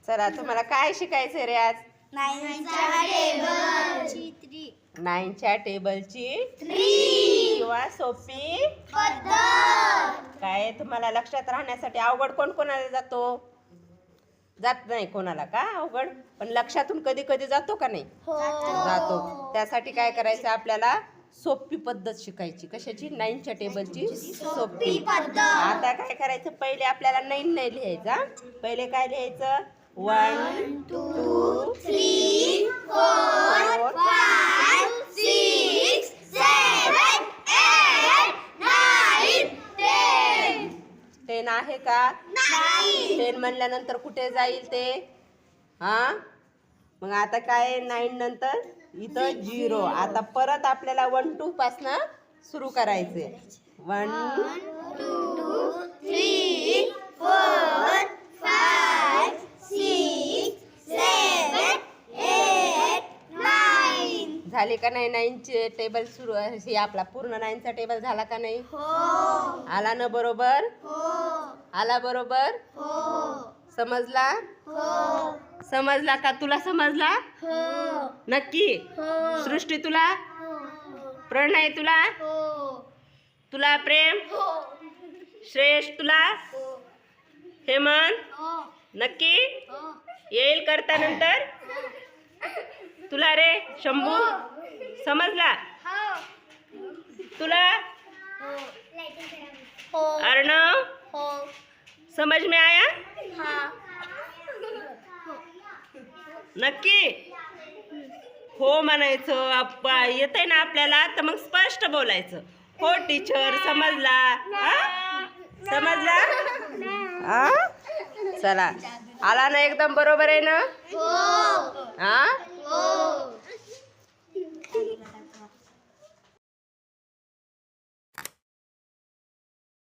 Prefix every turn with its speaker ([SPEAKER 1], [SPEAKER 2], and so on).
[SPEAKER 1] चला तुम्हाला काय शिकायचंय रे आज? 9च्या टेबलची 3 किंवा सोपी पद्धत. काय तुम्हाला लक्षात राहण्यासाठी अवघड कोण कोणाला जात नाही कोणाला का अवघड, पण लक्षातून कधी कधी जातो का नाही? जातो. त्यासाठी काय करायचं आपल्याला? सोपी पद्धत शिकायची. कशाची? 9च्या टेबलची सोपी पद्धत. आता काय करायचं? पहिले आपल्याला 9 नाही लिहायचा. पहिले काय लिहायचं? 1 2 3 4 5 6 7 8 9 10 आहे का? 10 म्हणल्यानंतर कुठे जाईल ते? मग आता काय? 9 नंतर इथं 0. आता परत आपल्याला 1 2 पासनं सुरू करायचे. 1 2 3 4 5 6 7 8 9 झाले का नाही? 9चे टेबल सुरू. हे आपला पूर्ण 9चा टेबल झाला का नाही? आला ना बरोबर? आला बरोबर? समजला? समजला का? तुला समजला? नक्की? सृष्टी तुला? प्रणय तुला? तुला प्रेम? श्रेष्ठ तुला? हेमंत? नक्की? येईल करता नंतर? तुला रे शंभू? समजला? तुला? अर्णव? समझ में आया? नक्की? हो म्हणायचं. अप्पा येतंय ना आपल्याला तर मग स्पष्ट बोलायचं. हो टीचर समजला. समजला? चला आला ना? एकदम बरोबर आहे ना?